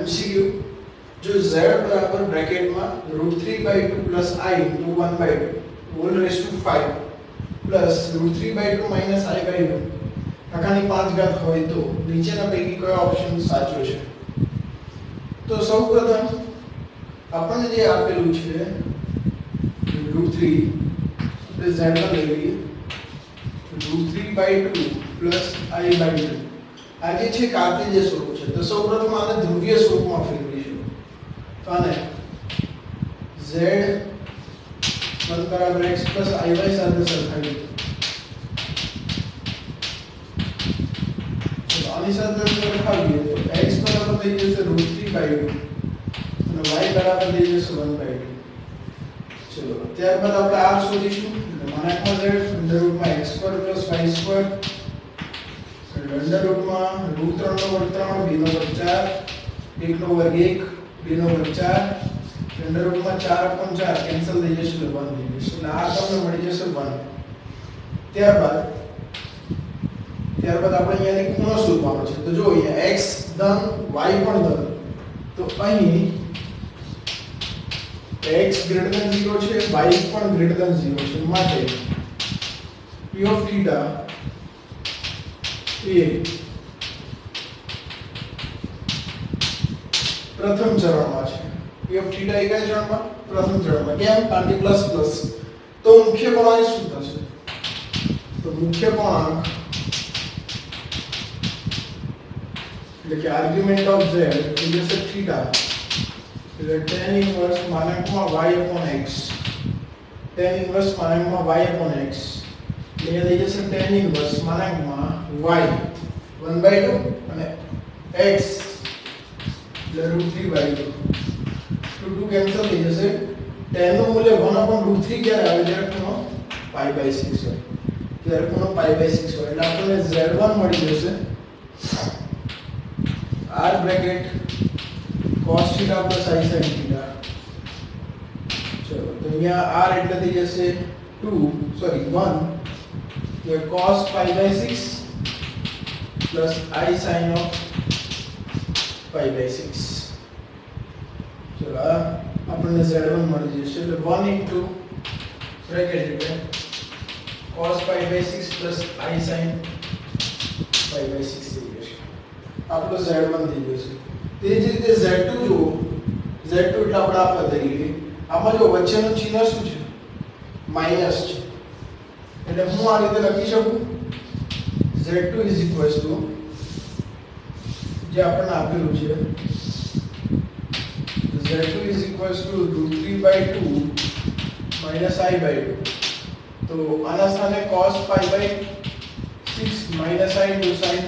MCQ जो z बराबर bracket में √3/2 plus I into 1/2 whole raised to 5 plus √3/2 minus I/2 ટકાની 5 ઘાત હોય તો નીચેના પૈકી કયો ઓપ્શન સાચો છે? તો સૌપ્રથમ આપણને જે આપેલું છે √3 એટલે z માં લઈ લઈએ √3/2 પ્લસ I/2 આ જે છે કાર્ટેશિયન સ્વરૂપ છે તો સૌપ્રથમ આને ધ્રુવીય સ્વરૂપમાં ફેરવીશું તો આને z 1 બરાબર x પ્લસ iy સાથે સરખાવીએ તો આની સાથે સરખાવીએ તો x બરાબર થઈ જશે √3/2 અને y બરાબર થઈ જશે 1/2 ચલો ત્યારબાદ આપણે r શોધીશું એટલે માનાંકમાં z √x² + y² under root में √3 નો વર્ગ 3 b નો વર્ગ 4 1 નો વર્ગ 1 b નો વર્ગ 4 अंडर रूट में 4/4 કેન્સલ થઈ જશે એટલે 1 થઈ જશે એટલે આ તમને મળી જશે 1 ત્યારબાદ આપણે અહીંયાની ખૂણો શોધવાનો છે તો જો અહીંયા x ધન y પણ ધન તો અહીં x greater than 0 છે y પણ greater than 0 છે માટે p of theta એ પ્રથમ ચરણમાં છે p of theta એ કયા ચરણમાં પ્રથમ ચરણમાં કેમ કારણ કે પ્લસ પ્લસ તો મુખ્ય કોણાંક શું થશે તો મુખ્ય કોણાંક એટલે કે આર્ગ્યુમેન્ટ ઓફ z એટલે થીટા એટલે tan ઇન્વર્સ માનાંકમાં y upon x tan inverse માનાંકમાં y upon x અહીંયા થઈ જશે tan ઇન્વર્સ માનાંકમાં y 1/2 અને x એટલે √3/2 2 કેન્સલ થઈ જશે tan નું મૂલ્ય 1/√3 ક્યારે આવે જ્યારે ખૂણો π/6 હોય ત્યારે ખૂણો π/6 હોય એટલે આપણને z1 મળી જશે r bracket cos θ + i sin θ ચલો તો અહીંયા r એટલે થઈ જશે 1 ये cos π/6 plus I sin of π/6 चलो આપણને z1 મળી જશે એટલે 1 into બ્રેકેટ એટલે cos π/6 plus I sin π/6 થઈ જશે આપણો z1 થઈ જશે તે જ રીતે z2 જો z2 એટલે આપણે આ પદ્ધતિ આમાં જો વચ્ચેનું ચિહ્ન શું છે માઈનસ છે એટલે હું આ રીતે લખી શકું z2 જે આપણને આપેલું છે z2 √3/2 - i/2 તો આના સ્થાને cos π/6 - i * sin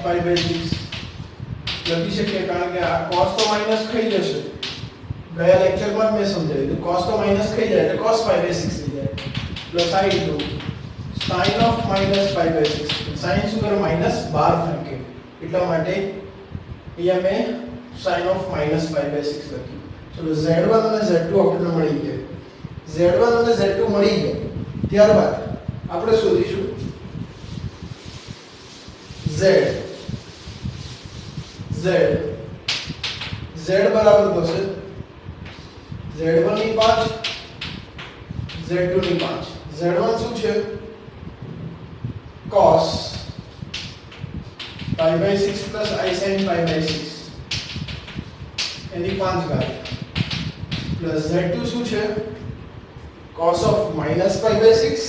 π/6 લખી શકીએ કારણ કે આ cos તો માઈનસ થઈ જશે ગયા લેક્ચરમાં મેં સમજાવ્યું તો cos તો માઈનસ થઈ જાય એટલે cos π/6 થઈ જાય plus i * sin of -π/6 sin શું કરે -12 ફેંકે એટલા માટે અહીંયા મેં sin of -π/6 લખ્યું ચલો z1 અને z2 આપણને મળી ગયા z1 અને z2 મળી ગયા ત્યારબાદ આપણે શોધીશું z બરાબર થશે z1 ની 5 z2 ની 5 z1 શું છે cos π/6 plus I sin π/6 એની 5 ઘાત પ્લસ z2 શું છે cos of -π/6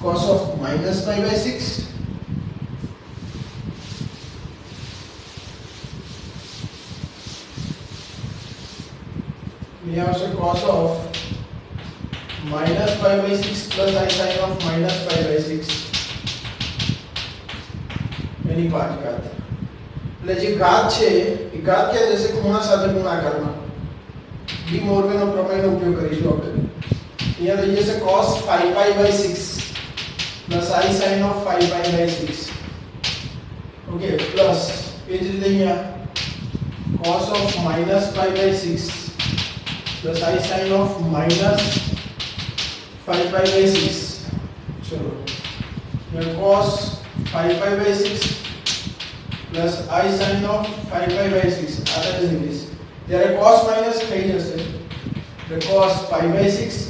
cos of -π/6 यहाँ આવશે cos of -π/6 plus I sin of -π/6 એની 5 ઘાત એટલે જે ઘાત છે એ ઘાત ક્યાં જશે ખૂણા સાથે ગુણાકારમાં ડી મોર્ગનનો પ્રમેયનો ઉપયોગ કરીશું આપણે અહીંયા થઈ જશે cos π/6 plus I sin of π/6 okay plus એ જ રીતે અહીંયા cos of -π/6 plus I sin of -5/6 ચલો cos 5/6 plus I sin of 5/6 आता है इंग्लिश ત્યારે cos માઈનસ થઈ જશે એટલે cos 5/6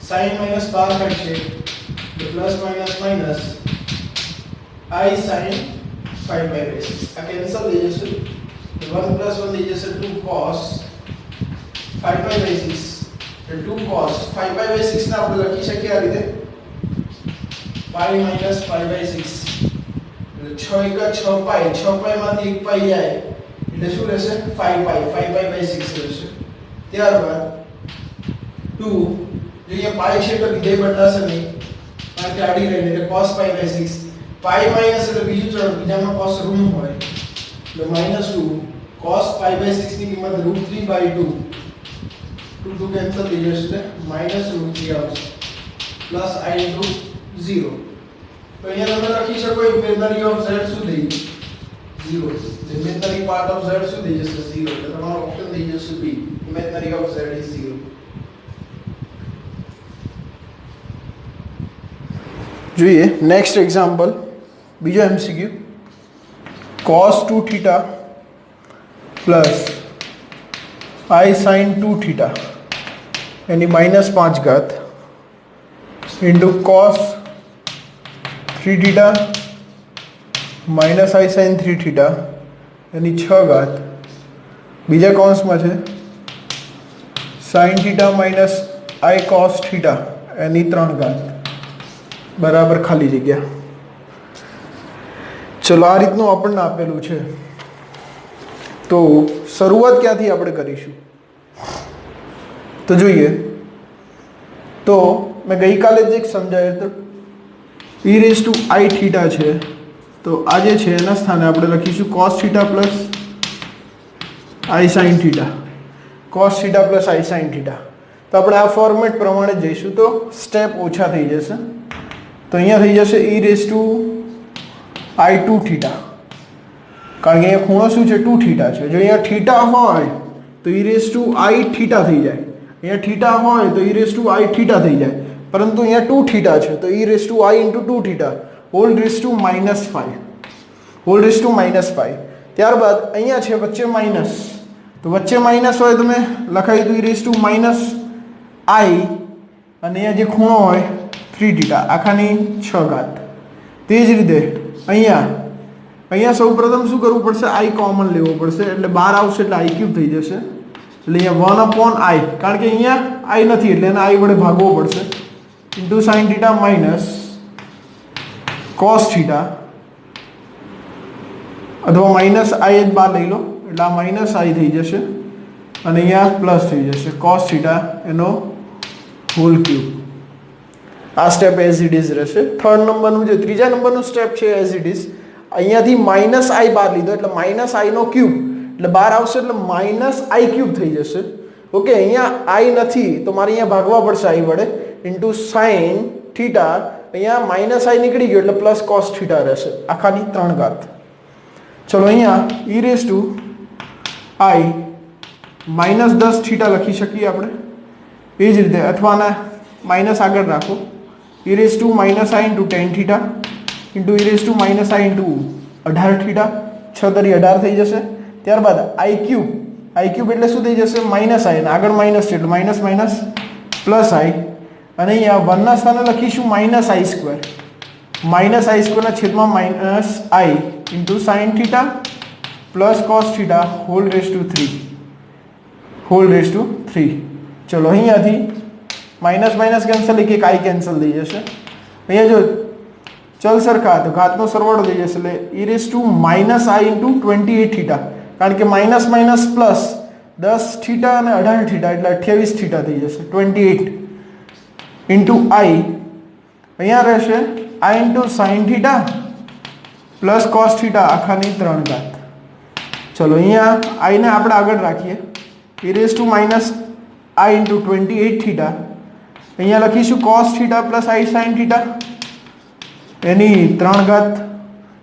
sin માઈનસ બહાર કાઢશે એટલે plus minus minus I sin 5/6 આ કેન્સલ થઈ જશે 1 plus 1 થઈ જશે 2 cos 5/6 એટલે 2 cos 5/6 ને આપણે લખી શકીએ આ રીતે pi minus 5/6 એટલે 6 * 6 pi 6 pi માંથી 1 pi જાય એટલે શું રહેશે 5 pi 5/6 રહેશે ત્યારબાદ 2 જો ये pi છે તો વિધેય બદલાશે નહીં કારણ કે આડી રહી એટલે cos 5/6 pi minus એટલે બીજું ચલ બીજામાં cos ઋણ હોય એટલે -2 cos 5/6 ની કિંમત √3/2 2 કેન્સલ થઈ જશે -√3 આવશે પ્લસ I into 0 तो અહીંયા તમે લખી શકો ઇમેજનરી ઓફ z શું થઈ 0 ઇમેજનરી પાર્ટ ઓફ z શું થઈ જશે 0 એટલે તમારો ઓપ્શન થઈ જશે B imaginary of z is 0 જોઈએ નેક્સ્ટ એક્ઝામ્પલ બીજો MCQ cos 2θ plus I sin 2θ यानी -5 into cos 3θ minus I sin 3θ यानी 6 बीजा कौंसમાં છે sin θ minus I cos θ यानी 3 બરાબર ખાલી જગ્યા ચલો આ રીતનું આપણને આપેલું છે તો શરૂઆત ક્યાંથી આપણે કરીશું તો જોઈએ તો મેં ગઈકાલે જ એક સમજાવ્યું તો e raised to I theta છે તો આ જે છે એના સ્થાને આપણે લખીશું cos theta plus I sin theta cos theta plus I sin theta તો આપણે આ ફોર્મેટ પ્રમાણે જઈશું તો સ્ટેપ ઓછા થઈ જશે તો અહીંયા થઈ જશે e raised to I 2 theta કારણ કે અહીંયા ખૂણો શું છે 2 theta છે જો અહીંયા theta હોય તો e raised to I theta થઈ જાય અહીંયા theta હોય તો e raised to I theta થઈ જાય પરંતુ અહીંયા 2 theta છે તો e raised to I into 2 theta whole raised to -5 ત્યારબાદ અહીંયા છે વચ્ચે માઈનસ તો વચ્ચે માઈનસ હોય તો મેં લખાઈ દઉં e raised to -I અને અહીંયા જે ખૂણો હોય 3 theta આખાની 6 તે જ રીતે અહીંયા સૌપ્રથમ શું કરવું પડશે I કોમન લેવો પડશે એટલે 12 આવશે એટલે I ક્યુબ થઈ જશે એટલે અહીંયા 1/I કારણ કે અહીંયા I નથી એટલે એને I વડે ભાગવો પડશે into sin theta minus cos theta अथवा माइनस I જ બહાર લઈ લો એટલે આ માઈનસ I થઈ જશે અને અહીંયા પ્લસ થઈ જશે cos theta એનો હોલ ક્યુબ આ સ્ટેપ એઝ ઇટ ઇઝ રહેશે થર્ડ નંબરનું જે ત્રીજા નંબરનું સ્ટેપ છે એઝ ઇટ ઇઝ અહીંયાથી માઈનસ I બહાર લીધો એટલે માઈનસ I નો ક્યુબ એટલે બહાર આવશે એટલે માઈનસ I ક્યુબ થઈ જશે ઓકે અહીંયા I નથી તો મારે અહીંયા ભાગવા પડશે I વડે ઇન્ટુ સાઇન થીટા અહીંયા માઇનસ I નીકળી ગયો એટલે પ્લસ કોસ થીટા રહેશે આખાની 3 ચલો અહીંયા e raise to I -10 theta લખી શકીએ આપણે એ જ રીતે અથવા આના માઇનસ આગળ રાખો e raise to -I into tan theta into e raise to -I into 18 theta 6 તરી 18 થઈ જશે ત્યારબાદ I ક્યુબ એટલે શું થઈ જશે -I અને આગળ માઇનસ છે એટલે માઇનસ પ્લસ I અને અહીંયા 1 ના સ્થાને લખીશું -I² ના છેદમાં -I into sin theta plus cos theta whole raised to 3 ચલો અહીંયાથી માઇનસ કેન્સલ એક I કેન્સલ થઈ જશે અહીંયા જો ચલ સરખા તો ઘાતનો સરવાળો થઈ જશે એટલે e raised to -I into 28 theta કારણ કે માઇનસ પ્લસ 10 થીટા અને 18 થીટા એટલે 28 થીટા થઈ જશે 28 into I અહીંયા રહેશે I into sin theta plus cos theta આખાની 3 ચલો અહીંયા I ને આપણે આગળ રાખીએ e raised to -I into 28 theta અહીંયા લખીશું cos theta plus I sin theta એની 3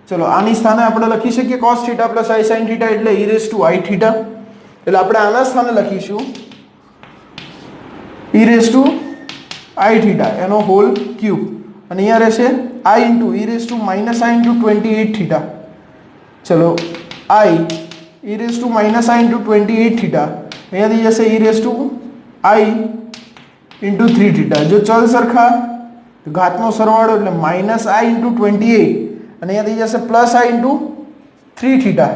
ચલો આની સ્થાને આપણે લખી શકીએ cos theta plus I sin theta એટલે e raised to I theta એટલે આપણે આના સ્થાને લખીશું e raised to I theta એનો હોલ ક્યુબ અને અહીંયા રહેશે i into e raise to minus i into 28 theta. चलो i e raise to minus i into 28 theta અહીંયા થઈ જશે e raise to i into 3 theta. जो चल सरखा तो घातનો સરવાળો એટલે માઇનસ आई इंटू 28 અને અહીંયા થઈ જશે પ્લસ आई इंटू 3 थीटा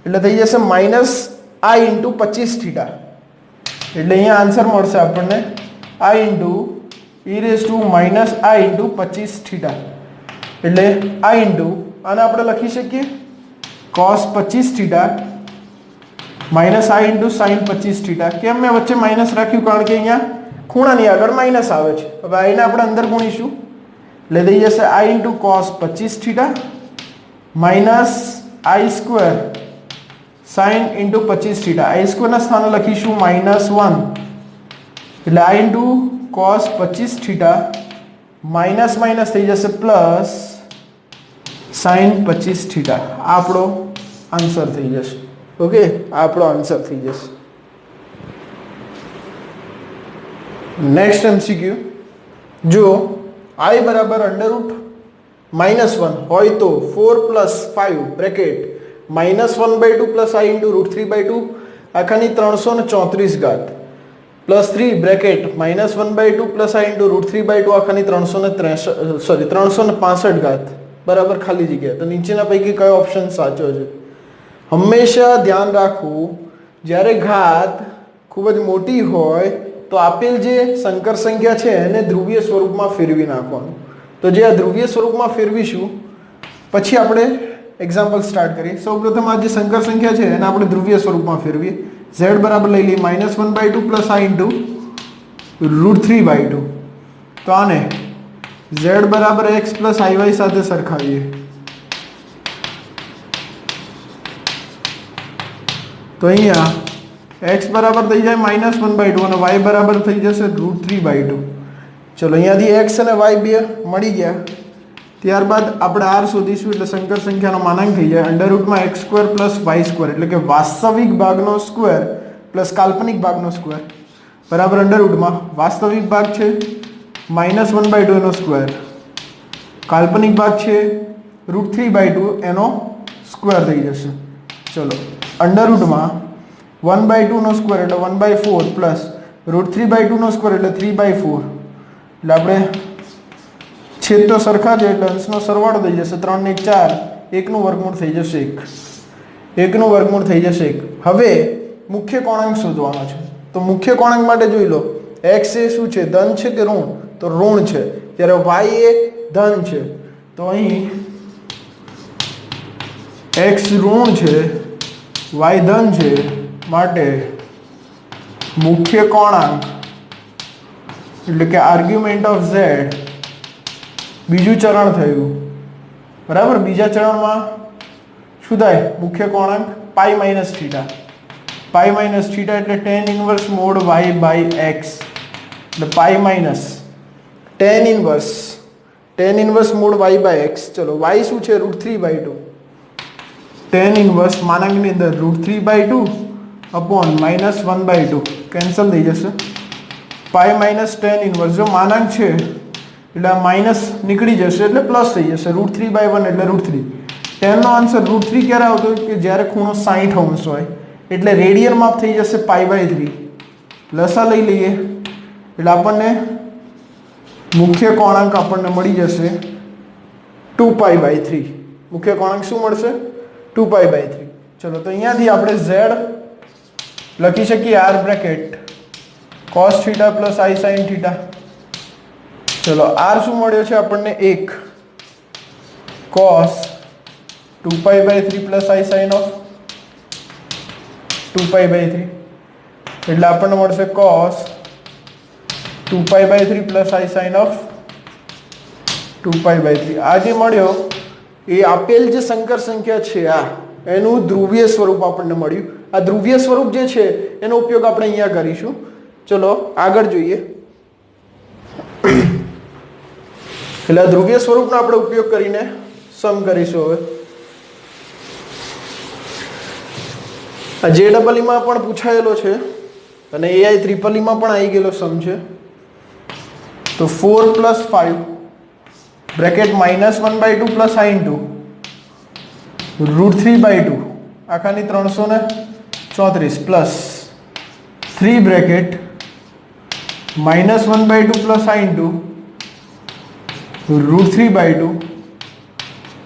એટલે થઈ જશે માઇનસ आई इंटू 25 थीटा। એટલે અહીંયા આન્સર મળશે આપણને i into e raise to minus i into 25 theta. એટલે आई इंटू આને આપણે લખી શકીએ cos 25 theta minus i into sine 25 theta. केम मैं वच्चे माइनस राख्યું કારણ કે અહીંયા ખૂણાની આગળ માઇનસ આવે છે। હવે આને આપણે અંદર ગુણીશું એટલે થઈ જશે i into cos 25 theta minus i square sine into 25 theta. I square ના સ્થાને લખીશું -1 એટલે i into cos 25 theta minus minus થઈ જશે પ્લસ साइन 25 थीटा। આપણો આન્સર થઈ જશે। ओके આપણો આન્સર થઈ જશે। नेक्स्ट एमसीक्यू जो आई बराबर अंडर रूट -1 હોય તો 4 + 5 ब्रेकेट -1/2 + i * √3/2 આખાની 334 ઘાત +3 ब्रेकेट -1/2 + i * √3/2 આખાની 365 ઘાત બરાબર ખાલી જગ્યા। તો નીચેના પૈકી કયો ઓપ્શન સાચો છે? હંમેશા ધ્યાન રાખવું જ્યારે ઘાત ખૂબ જ મોટી હોય તો આપેલ જે સંકર સંખ્યા છે એને ધ્રુવીય સ્વરૂપમાં ફેરવી નાખવાનું। તો જે આ ધ્રુવીય સ્વરૂપમાં ફેરવીશું પછી આપણે એક્ઝામ્પલ સ્ટાર્ટ કરીએ। સૌપ્રથમ આ જે સંકર સંખ્યા છે એને આપણે ધ્રુવીય સ્વરૂપમાં ફેરવીએ। z બરાબર લઈ લઈએ -1/2 + i * √3/2। તો આને z બરાબર x + iy સાથે સરખાવીએ તો અહીંયા x બરાબર થઈ જાય -1/2 અને y બરાબર થઈ જશે √3/2। ચલો અહીંયાથી x અને y બે મળી ગયા। ત્યારબાદ આપણે r શોધીશું એટલે સંકર સંખ્યાનો માનાંક થઈ જાય √x² + y² એટલે કે વાસ્તવિક ભાગનો સ્ક્વેર પ્લસ કાલ્પનિક ભાગનો સ્ક્વેર બરાબર અંડરરૂટમાં વાસ્તવિક ભાગ છે -1/2 એનો સ્ક્વેર, કાલ્પનિક ભાગ છે √3/2 એનો સ્ક્વેર થઈ જશે। ચલો અંડરરૂટમાં 1/2 નો સ્ક્વેર એટલે 1/4 પ્લસ √3/2 નો સ્ક્વેર એટલે 3/4 એટલે આપણે છેદ તો સરખા છે એટલે અંશનો સરવાળો થઈ જશે 3 ને 4 1 નું વર્ગમૂળ થઈ જશે 1 નું વર્ગમૂળ થઈ જશે 1। હવે મુખ્ય કોણાંક શોધવાનો છે તો મુખ્ય કોણાંક માટે જોઈ લો x એ શું છે ધન છે કે ઋણ? તો ઋણ છે, ત્યારે y એ ધન છે તો અહીં x ઋણ છે y ધન છે માટે મુખ્ય કોણાંક એટલે કે આર્ગ્યુમેન્ટ ઓફ z બીજું ચરણ થયું બરાબર। બીજા ચરણમાં શું થાય? મુખ્ય કોણાંક પાઈ માઇનસ થીટા એટલે tan ઇન્વર્સ મોડ y/x એટલે pi minus tan inverse mode y/x। ચલો y શું છે √3/2 tan ઇન્વર્સ માનાંકની અંદર √3/2 अपॉन -1/2 કેન્સલ થઈ જશે પાઈ માઇનસ tan ઇન્વર્સ જો માનાંક છે એટલે માઇનસ નીકળી જશે એટલે પ્લસ થઈ જશે √3/1 એટલે √3। tan નો આન્સર √3 ક્યારે આવતો કે જ્યારે ખૂણો 60 અંશ હોય એટલે રેડિયન માપ થઈ જશે π/3 લસા લઈ લઈએ એટલે આપણને મુખ્ય કોણાંક આપણને મળી જશે 2π/3। મુખ્ય કોણાંક શું મળશે? 2π/3। ચલો તો અહીંયાથી આપણે z લખી શકીએ r bracket cos θ + i sin θ। ચલો r શું મળ્યો છે આપણને 1 cos 2π/3 + i sin of 2π/3 એટલે આપણને મળશે cos 2π/3 + i sin of 2π/3। આ જે મળ્યો એ આપેલ જે સંકર સંખ્યા છે આ એનું ધ્રુવીય સ્વરૂપ આપણને મળ્યું। આ ધ્રુવીય સ્વરૂપ જે છે એનો ઉપયોગ આપણે અહીંયા કરીશું। ચલો આગળ જોઈએ એટલે ધ્રુવીય સ્વરૂપનો આપણે ઉપયોગ કરીને સમ કરીશું। હવે આ JEE માં પણ પૂછાયેલો છે અને AI EEE માં પણ આવી ગયેલો સમ છે। તો 4 + 5 bracket -1/2 plus i into √3/2 આખાની 334 plus 3 bracket -1/2 plus i into √3/2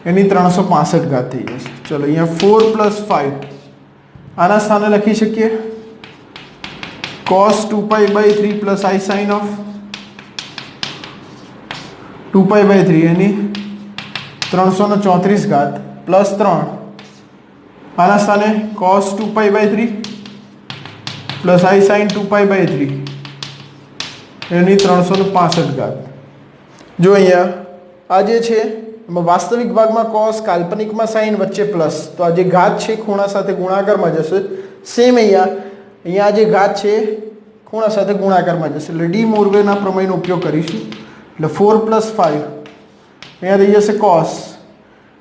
એની 365 ઘાત થઈ જશે. ચલો અહીંયા 4 + 5 આના સ્થાને લખી શકીએ cos 2π/3 plus i sin of 2π/3 એની 334 ઘાત પ્લસ 3 આના સ્થાને cos 2π/3 પ્લસ i sin 2π/3 એની 365 ઘાત. જો અહીંયા આ જે છે એમાં વાસ્તવિક ભાગમાં cos, કાલ્પનિકમાં sin, વચ્ચે પ્લસ, તો આ જે ઘાત છે ખૂણા સાથે ગુણાકારમાં જશે. સેમ અહીંયા જે ઘાત છે ખૂણા સાથે ગુણાકારમાં જશે એટલે ડી મોરવેના પ્રમેયનો ઉપયોગ કરીશું. એટલે 4 + 5 અહીંયા થઈ જશે cos,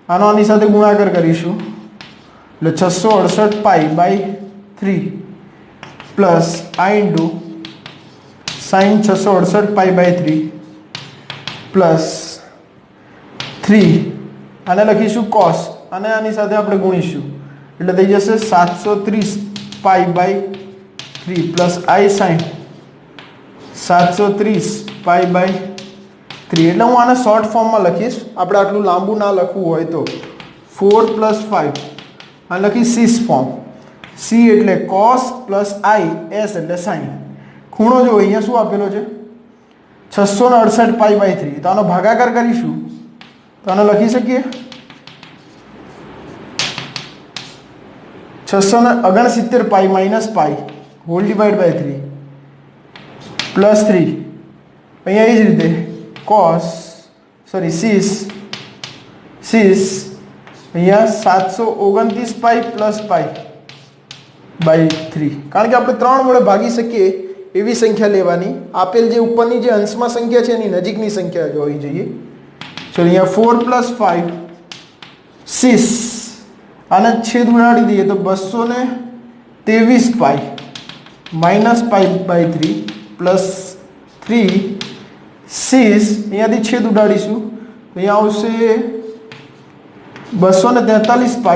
આનો આની સાથે ગુણાકાર કરીશું એટલે 668π/3 plus i into sin 668π/3 plus 3 આને લખીશું cos અને આની સાથે આપણે ગુણીશું એટલે થઈ જશે 730π/3 પ્લસ i sin 730π/3. એટલે હું આને શોર્ટ ફોર્મમાં લખીશ, આપણે આટલું લાંબુ ના લખવું હોય તો 4 + 5 આ લખી સીસ ફોર્મ. સી એટલે cos પ્લસ i, s એટલે sin. ખૂણો જો અહીંયા શું આપેલો છે 668π/3, તો આનો ભાગાકાર કરીશું તો આને લખી શકીએ 669π - π હોલ ડિવાઈડ બાય 3 પ્લસ 3 અહીંયા એ જ રીતે સીસ અહીંયા 729π પ્લસ π/3. કારણ કે આપણે 3 વડે ભાગી શકીએ એવી સંખ્યા લેવાની. આપેલ જે ઉપરની જે અંશમાં સંખ્યા છે એની નજીકની સંખ્યા જોવી જોઈએ. ચલો અહીંયા 4 + 5 6 આને છેદ ઉડાડી દઈએ તો 223π - π/3 પ્લસ 3 6 અહીંયાથી છેદ ઉડાડીશું તો અહીંયા આવશે 243π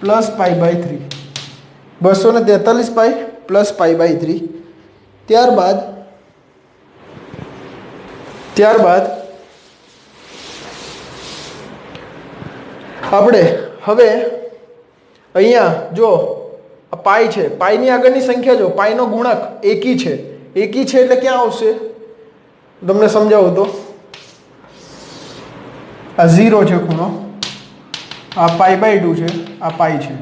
પ્લસ π/3 243π પ્લસ π/3. ત્યારબાદ આપણે હવે અહીંયા જો આ પાઈ છે, પાઈની આગળની સંખ્યા જો પાઈનો ગુણક એકી છે એટલે ક્યાં આવશે તમને સમજાવું તો આ 0 છે ખૂણો, આ π/2 છે, આ પાઈ છે,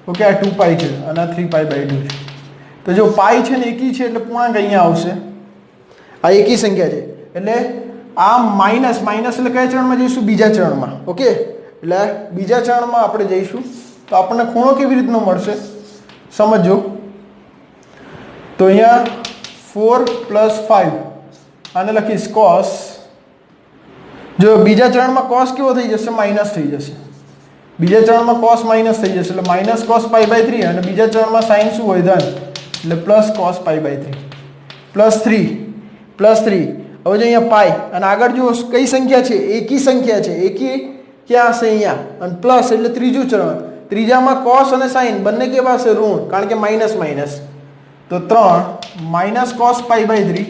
ઓકે, આ 2π છે અને આ 3π/2 છે. તો જો પાઈ છે ને એકી છે એટલે પૂર્ણાંક અહીંયા આવશે. આ એકી સંખ્યા છે એટલે આ માઇનસ એટલે કયા ચરણમાં જઈશું? બીજા ચરણમાં. ઓકે, એટલે બીજા ચરણમાં આપણે જઈશું તો આપણને ખૂણો કેવી રીતનો મળશે સમજો. તો અહીંયા 4 + 5 આને લખીશ cos. જો બીજા ચરણમાં cos કેવો થઈ જશે? માઇનસ થઈ જશે. બીજા ચરણમાં cos માઇનસ થઈ જશે એટલે માઇનસ cos π/3 અને બીજા ચરણમાં sin શું હોય? ધન એટલે પ્લસ cos π/3 પ્લસ 3 હવે જો અહીંયા પાઈ અને આગળ જો કઈ સંખ્યા છે? એકી સંખ્યા છે. એકી ક્યાં હશે? અહીંયા. અને પ્લસ એટલે ત્રીજું ચરણ. ત્રીજામાં cos અને sin બંને કેવા હશે? ઋણ, કારણ કે માઇનસ. તો 3 - cos π/3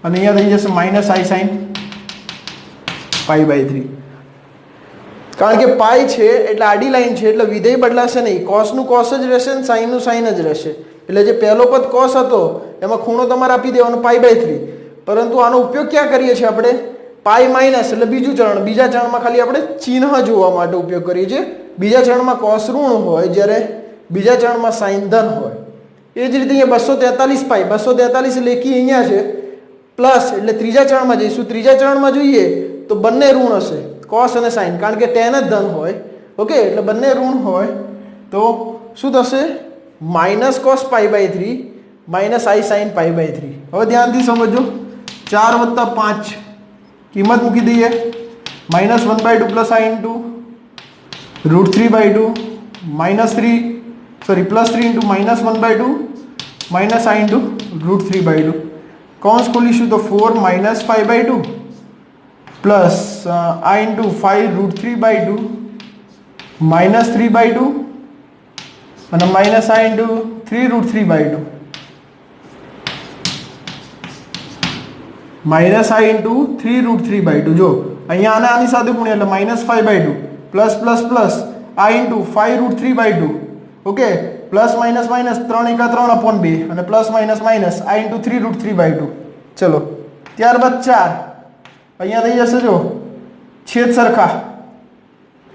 અને અહીંયા થઈ જશે -i sin π/3. કારણ કે પાઈ છે એટલે આડી લાઈન છે એટલે વિધેય બદલાશે નહીં. cos નું cos જ રહેશે અને sin નું sin જ રહેશે. એટલે જે પહેલો પદ cos હતો એમાં ખૂણો તમારે આપી દેવાનો π/3. પરંતુ આનો ઉપયોગ ક્યાં કરીએ છીએ આપણે? પાઈ માઇનસ એટલે બીજું ચરણ. બીજા ચરણમાં ખાલી આપણે ચિહ્ન જોવા માટે ઉપયોગ કરીએ છીએ. બીજા ચરણમાં cos ઋણ હોય જ્યારે બીજા ચરણમાં sin ધન હોય. એ જ રીતે અહીંયા 243π 243 એટલે એકી અહીંયા છે પ્લસ એટલે ત્રીજા ચરણમાં જઈશું. ત્રીજા ચરણમાં જોઈએ તો બંને ઋણ હશે, cos અને sin, કારણ કે tan જ ધન હોય. ઓકે, એટલે બંને ઋણ હોય તો શું થશે? -cos π/3 -i sin π/3. હવે ધ્યાનથી સમજો. 4 + 5 કિંમત મૂકી દઈએ -1/2 plus i into √3/2 plus 3 into -1/2 minus i into √3/2. કૌંસ ખોલીશું તો 4 - π/2 પ્લસ I ઇન્ટુ 5√3/2 માઇનસ 3/2 અને minus I into 3√3/2 minus I into 3√3/2 જો અહીંયા આને આની સાથે ગુણ્યા એટલે -5/2 plus plus plus I into 5√3/2 okay plus minus minus 3 × 3/2 અને plus minus minus I into 3√3/2 ચલો ત્યારબાદ 4 અહીંયા થઈ જશે જો છેદ સરખા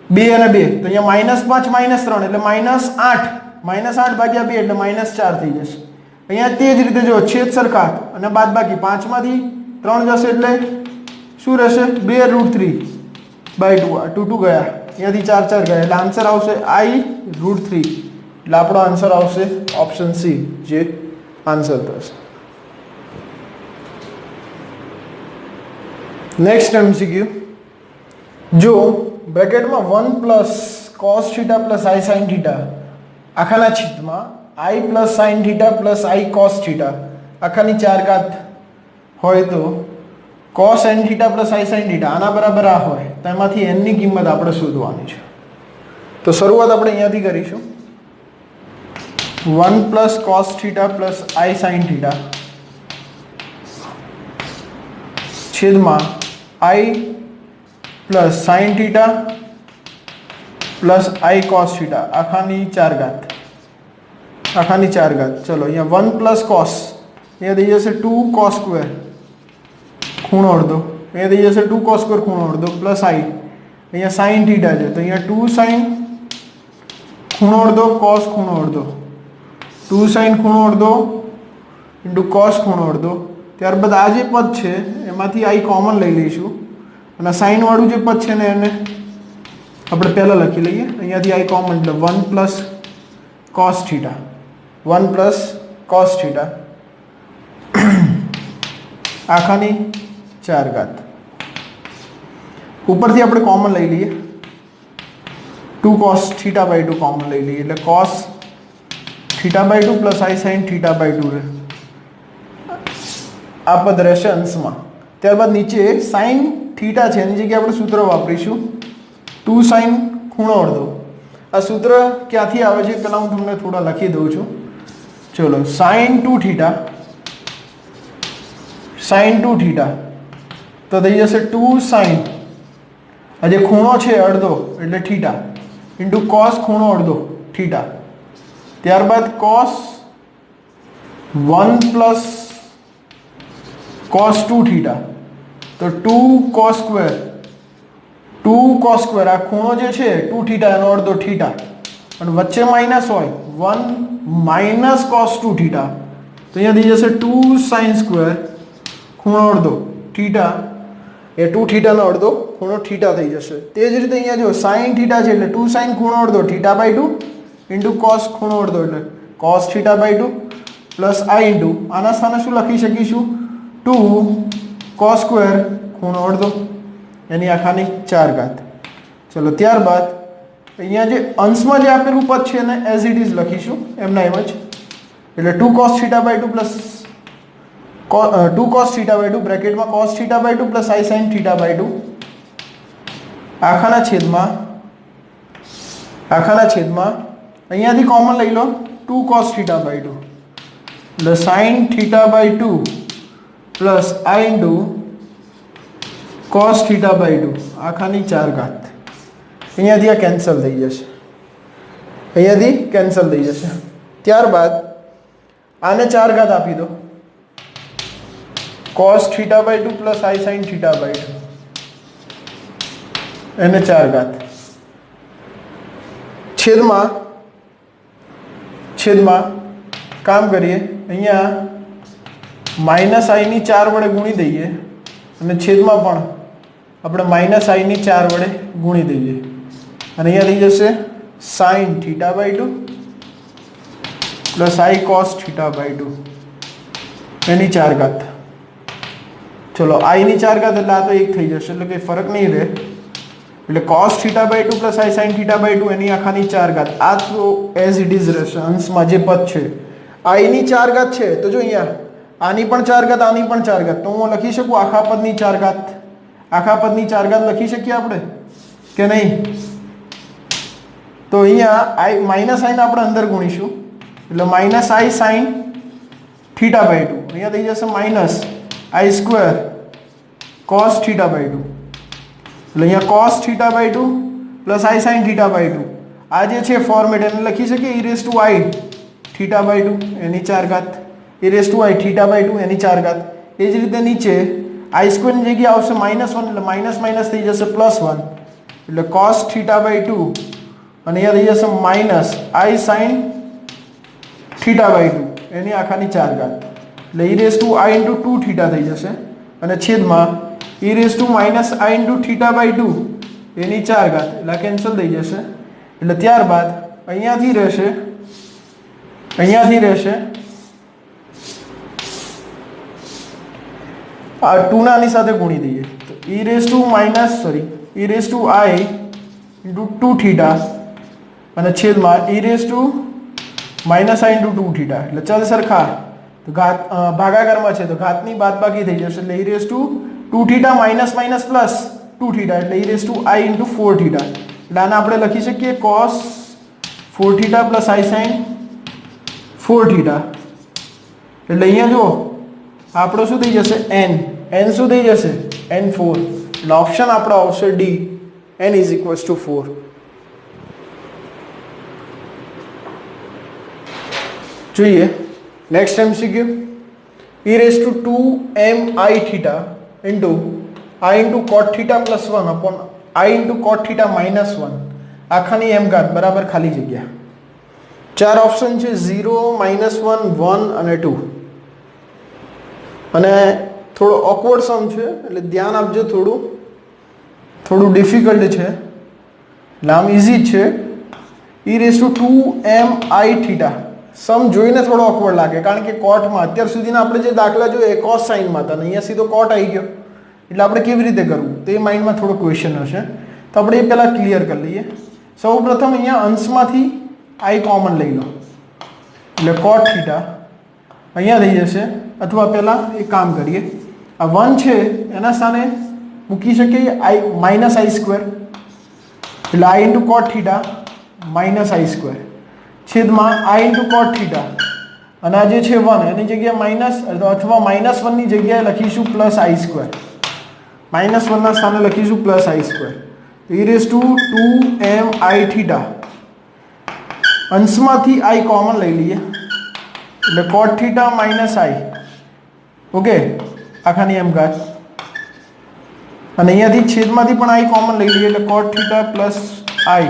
2 અને 2 તો અહીંયા -5 -3 એટલે -8 -8 ભાગ્યા 2 એટલે -4 થઈ જશે અહીંયા તે જ રીતે જો છેદ સરખા અને બાદબાકી 5 માંથી 3 જશે એટલે શું રહેશે 2√3/2 2 2 ગયા અહીંયાથી 4 4 ગયા એટલે આન્સર આવશે I√3 એટલે આપણો આન્સર આવશે ઓપ્શન સી જે આન્સર થશે નેક્સ્ટ MCQ જો બ્રેકેટમાં 1 plus cos theta plus I sin theta આખાના છેદમાં I plus sin theta plus I cos theta આખાની 4 ઘાત હોય તો cos n theta plus I sin theta આના બરાબર આ હોય તો એમાંથી n ની કિંમત આપણે શોધવાની છે તો શરૂઆત આપણે અહીંયાથી કરીશું 1 plus cos theta plus I sin theta છેદમાં I plus sin theta plus I cos theta આખાની 4 ઘાત ચલો અહીંયા 1 પ્લસ cos અહીંયા થઈ જશે 2 cos સ્ક્વેર ખૂણો અડધો અહીંયા થઈ જશે 2 cos સ્ક્વેર ખૂણો અડધો પ્લસ I અહીંયા sin થીટા છે તો અહીંયા 2 sin ખૂણો અડધો cos ખૂણો અડધો 2 sin ખૂણો અડધો ઇન્ટુ cos ખૂણો અડધો ત્યારબાદ આ જે પદ છે એમાંથી I કોમન લઈ લઈશું અને સાઇન વાળું જે પદ છે ને એને આપણે પહેલાં લખી લઈએ અહીંયાથી I કોમન એટલે 1 plus cos theta 1 plus cos theta આખાની 4 ઘાત ઉપરથી આપણે કોમન લઈ લઈએ 2 cos θ/2 કોમન લઈ લઈએ એટલે cos θ/2 પ્લસ I sin θ/2 રહે આ પદ રહેશે અંશમાં ત્યારબાદ નીચે sin થીટા છે એની જગ્યાએ આપણે સૂત્ર વાપરીશું 2 sin ખૂણો અડધો આ સૂત્ર ક્યાંથી આવે છે પહેલાં હું તમને થોડા લખી દઉં છું ચલો sin 2 થીટા તો થઈ જશે 2 sin આ જે ખૂણો છે અડધો એટલે થીટા ઇન્ટુ cos ખૂણો અડધો થીટા ત્યારબાદ cos 1 પ્લસ cos 2 થીટા તો 2 cos સ્ક્વેર આ ખૂણો જે છે 2 થીટા એનો અડધો થીટા અને વચ્ચે માઇનસ હોય 1 માઇનસ cos 2 થીટા તો અહીંયા થઈ જશે 2 sin સ્ક્વેર ખૂણો અડધો થીટા એ 2 થીટાનો અડધો ખૂણો થીટા થઈ જશે તે જ રીતે અહીંયા જો sin થીટા છે એટલે 2 sin ખૂણો અડધો θ/2 ઇન્ટુ cos ખૂણો અડધો એટલે cos θ/2 પ્લસ I ઇન્ટુ આના સ્થાને શું લખી શકીશું 2 cos સ્ક્વેર ખૂણો અડધો એની આખાની 4 ઘાત ચલો ત્યારબાદ અહીંયા જે અંશમાં જે આપેલું પદ છે એને એઝ ઇટ ઇઝ લખીશું એમના એમ જ એટલે 2 cos θ/2 પ્લસ 2 cos θ/2 બ્રેકેટમાં cos θ/2 પ્લસ I sin θ/2 આખાના છેદમાં અહીંયાથી કોમન લઈ લો 2 cos θ/2 એટલે sin θ/2 plus I into cos θ/2 આખાની 4 ઘાત અહીંયાથી આ કેન્સલ થઈ જશે ત્યારબાદ આને 4 ઘાત આપી દો cos θ/2 પ્લસ I sin θ/2 એને 4 ઘાત છેદમાં કામ કરીએ અહીંયા માઇનસ I ની 4 વડે ગુણી દઈએ અને છેદમાં પણ આપણે માઇનસ I ની 4 વડે ગુણી દઈએ અને અહીંયા થઈ જશે sin θ/2 પ્લસ I cos θ/2 એની 4 ઘાત ચલો I ની 4 ઘાત એટલે આ તો 1 થઈ જશે એટલે કંઈ ફરક નહીં રહે એટલે cos θ/2 પ્લસ I sin θ/2 એની આખાની 4 ઘાત આ તો એઝ ઇટ ઇઝ રહેશે અંશમાં જે પદ છે I ની 4 ઘાત છે તો જો અહીંયા આની પણ 4 ઘાત આની પણ 4 ઘાત તો હું લખી શકું આખા પદની 4 ઘાત આખા પદની 4 ઘાત લખી શકીએ આપણે કે નહીં? તો અહીંયા i માઈનસ i ને આપણે અંદર ગુણીશું એટલે minus i sin theta by 2 અહીંયા થઈ જશે minus i square cos theta by 2 એટલે અહીંયા cos theta by 2 plus i sin theta by 2 આ જે છે ફોર્મેટ એને લખી શકીએ e raise to i theta by 2 એની 4 ઘાત e raise to i theta by 2 એની 4 ઘાત એ જ રીતે નીચે i સ્ક્વેર ની જગ્યાએ આવશે -1 એટલે માઈનસ માઈનસ થઈ જશે +1 એટલે cos થીટા બાય 2 અને અહીંયા થઈ જશે minus i sin theta by 2 એની આખાની 4 ઘાત એટલે e raise to i * 2 theta થઈ જશે અને છેદમાં e raise to minus i * theta by 2 એની 4 ઘાત એટલે કેન્સલ થઈ જશે એટલે ત્યારબાદ અહીંયાથી રહેશે આ 2 ના આની સાથે ગુણી દઈએ તો e raise to i * 2 theta અને છેદમાં e raise to minus i * 2 theta એટલે ચલ સરખા તો ઘાત ભાગાકારમાં છે તો ઘાતની બાદબાકી થઈ જશે એટલે e raise to 2 theta minus minus plus 2 theta એટલે e raise to i * 4 theta એટલે આને આપણે લખી શકીએ cos 4 theta plus i sin 4 theta એટલે અહીંયા જો આપણો શું થઈ જશે n શું થઈ જશે n4 એટલે ઓપ્શન આપણો આવશે D n = 4. જોઈએ next MCQ e raise to 2mi theta into i * cot theta plus 1 upon i * cot theta minus 1 આખાની m ઘાત બરાબર ખાલી જગ્યા 4 ઓપ્શન છે 0 -1 1 અને 2 અને થોડો ઓકવર્ડ સમ છે એટલે ધ્યાન આપજો થોડું ડિફિકલ્ટ છે એટલે આમ ઈઝી છે e raise to 2mi theta સમ જોઈને થોડો ઓકવર્ડ લાગે કારણ કે કોટમાં અત્યાર સુધીના આપણે જે દાખલા જોયા એ કોસ સાઇનમાં હતા ને અહીંયા સીધો કોટ આવી ગયો એટલે આપણે કેવી રીતે કરવું તે માઇન્ડમાં થોડો ક્વેશ્ચન હશે તો આપણે એ પહેલાં ક્લિયર કરી લઈએ સૌપ્રથમ અહીંયા અંશમાંથી i કોમન લઈ લો એટલે કોટ થીટા અહીંયા થઈ જશે અથવા પહેલાં એક કામ કરીએ આ 1 છે એના સ્થાને મૂકી શકીએ માઈનસ i સ્ક્વેર એટલે i * cot theta minus i square છેદમાં i * cot થીટા અને આ જે છે 1 એની જગ્યાએ માઈનસ અથવા -1 ની જગ્યાએ લખીશું પ્લસ i સ્ક્વેર -1 ના સ્થાને લખીશું plus i square e raise to 2mi theta અંશમાંથી i કોમન લઈ લઈએ એટલે cot theta minus i okay આખાની m ઘાત અને અહીંયાથી છેદમાંથી પણ i કોમન લઈ લઈએ એટલે cot થીટા પ્લસ i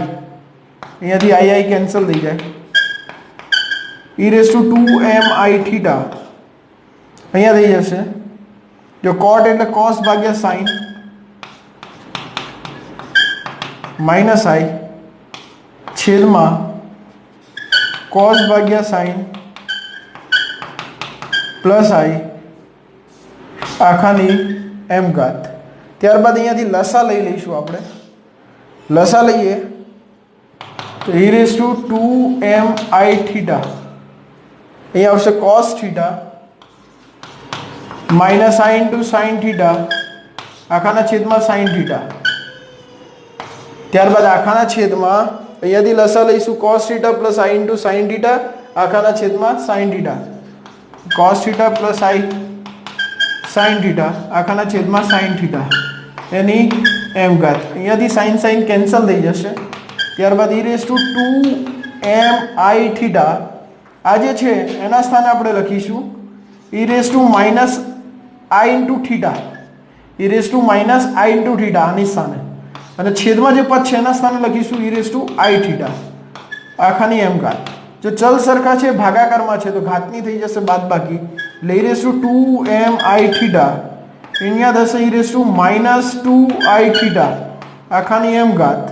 અહીંયાથી i કેન્સલ થઈ જાય e raise to 2mi theta અહીંયા થઈ જશે જો cot એટલે cos ભાગ્યા sin માઈનસ i છેદમાં cos ભાગ્યા sin પ્લસ i આખાની m ઘાત ત્યારબાદ અહીંયાથી લસા લઈ લઈશું આપણે લસા લઈએ તો e raise to 2mi theta અહીંયા આવશે cos theta minus i * sin theta આખાના છેદમાં sin થીટા ત્યારબાદ આખાના છેદમાં અહીંયાથી લસા લઈશું cos theta plus i * sin theta આખાના છેદમાં sin theta cos theta plus i sin theta આખાના છેદમાં sin થીટા એની m ઘાત અહીંયાથી sin કેન્સલ થઈ જશે ત્યારબાદ e raise to 2mi theta આ જે છે એના સ્થાને આપણે લખીશું e raise to minus i * theta e raise to minus i * theta આની સ્થાને અને છેદમાં જે પદ છે એના સ્થાને લખીશું e raise to i theta આખાની m ઘાત જો ચલ સરખા છે ભાગાકારમાં છે તો ઘાતની થઈ જશે બાદબાકી એટલે e raise to 2mi theta અહીંયા થશે e raise to minus 2i theta આખાની m ઘાત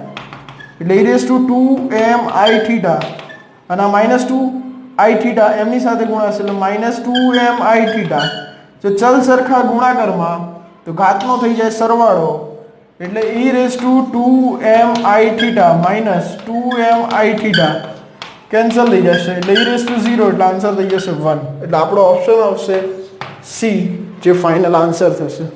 એટલે e raise to 2mi theta અને માઈનસ 2i થીટા એમની સાથે ગુણાશે એટલે માઈનસ 2mi થીટા જો ચલ સરખા ગુણાકારમાં તો ઘાતનો થઈ જાય સરવાળો એટલે e raise to 2mi theta minus 2mi theta cancel થઈ જશે એટલે e રેઝ ટુ 0 એટલે આન્સર થઈ જશે 1 એટલે આપણો ઓપ્શન આવશે C જે ફાઇનલ આન્સર થશે